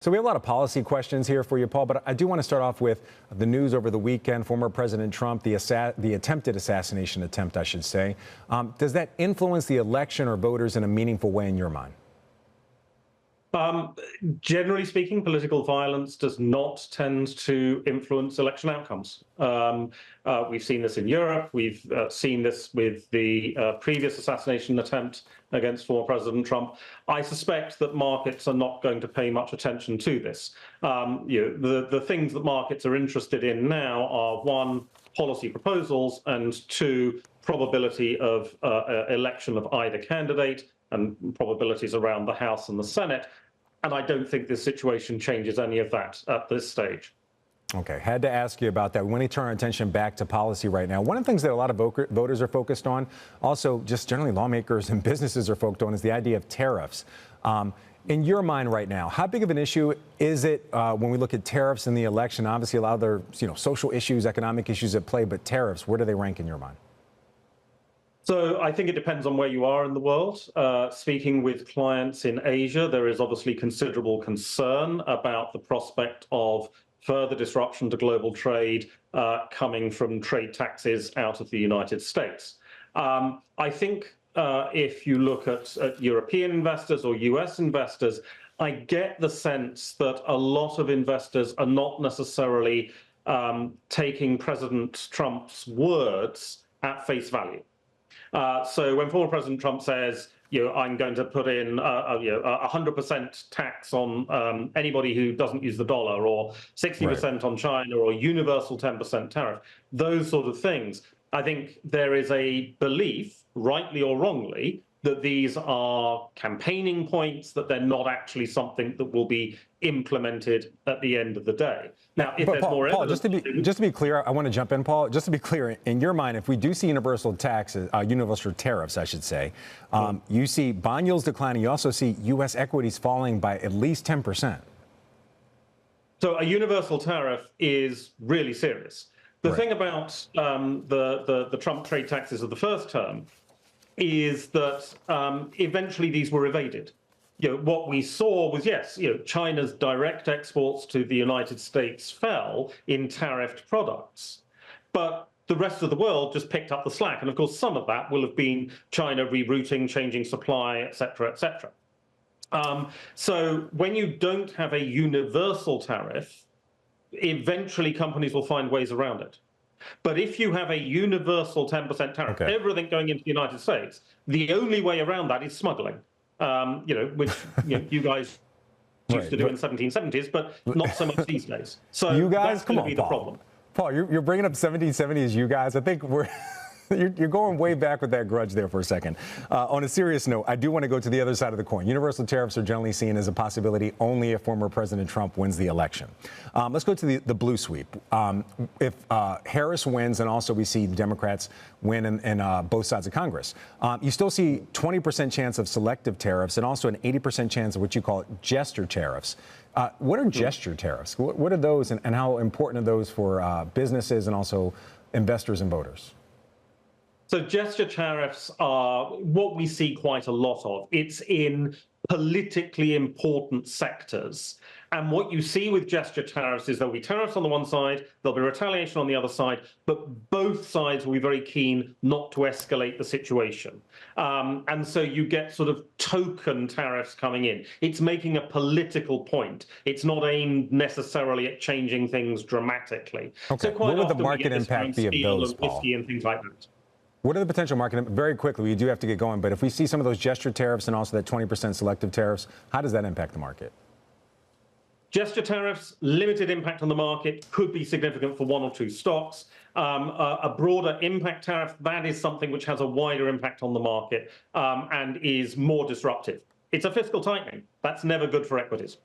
So we have a lot of policy questions here for you, Paul, but I do want to start off with the news over the weekend. Former President Trump, the attempted assassination attempt, I should say. Does that influence the election or voters in a meaningful way in your mind? Generally speaking, political violence does not tend to influence election outcomes. We've seen this in Europe. We've seen this with the previous assassination attempt against former President Trump. I suspect that markets are not going to pay much attention to this. The things that markets are interested in now are, one, policy proposals, and two, probability of election of either candidate, and probabilities around the House and the Senate. And I don't think this situation changes any of that at this stage. Okay, had to ask you about that. We want to turn our attention back to policy right now. One of the things that a lot of voters are focused on, also just generally lawmakers and businesses are focused on, is the idea of tariffs. In your mind right now, how big of an issue is it when we look at tariffs in the election? Obviously, a lot of other social issues, economic issues at play, but tariffs, where do they rank in your mind? So I think it depends on where you are in the world. Speaking with clients in Asia, there is obviously considerable concern about the prospect of further disruption to global trade coming from trade taxes out of the United States. I think if you look at European investors or US investors, I get the sense that a lot of investors are not necessarily taking President Trump's words at face value. So when former President Trump says, I'm going to put in 100% tax on anybody who doesn't use the dollar, or 60% on China, or universal 10% tariff, those sort of things, I think there is a belief, rightly or wrongly, that these are campaigning points, that they're not actually something that will be implemented at the end of the day. Now, if there's more evidence... Paul, just to be clear, I want to jump in, Paul. Just to be clear, in your mind, if we do see universal taxes, universal tariffs, I should say, you see bond yields declining. You also see U.S. equities falling by at least 10%. So a universal tariff is really serious. The thing about the Trump trade taxes of the first term is that eventually these were evaded. What we saw was, yes, China's direct exports to the United States fell in tariffed products, but the rest of the world just picked up the slack. And of course, some of that will have been China rerouting, changing supply, et cetera, et cetera. So when you don't have a universal tariff, eventually companies will find ways around it. But if you have a universal 10% tariff, everything going into the United States, the only way around that is smuggling, which you guys used to do in the 1770s, but not so much these days. So you guys, that's going to be the problem. Paul, you're bringing up 1770s, you guys. I think we're... You're going way back with that grudge there for a second. On a serious note, I do want to go to the other side of the coin. Universal tariffs are generally seen as a possibility only if former President Trump wins the election. Let's go to the blue sweep. If Harris wins, and also we see Democrats win in both sides of Congress, you still see 20% chance of selective tariffs and also an 80% chance of what you call gesture tariffs. What are gesture tariffs? What are those, and how important are those for businesses and also investors and voters? So gesture tariffs are what we see quite a lot of. It's in politically important sectors. And what you see with gesture tariffs is there'll be tariffs on the one side, there'll be retaliation on the other side, but both sides will be very keen not to escalate the situation. And so you get sort of token tariffs coming in. It's making a political point. It's not aimed necessarily at changing things dramatically. Okay. So quite what would the often market impact be of those, Paul? Whiskey and things like that. What are the potential market, very quickly, we do have to get going, but if we see some of those gesture tariffs and also that 20% selective tariffs, how does that impact the market? Gesture tariffs, limited impact on the market, could be significant for one or two stocks. A broader impact tariff, that is something which has a wider impact on the market and is more disruptive. It's a fiscal tightening. That's never good for equities.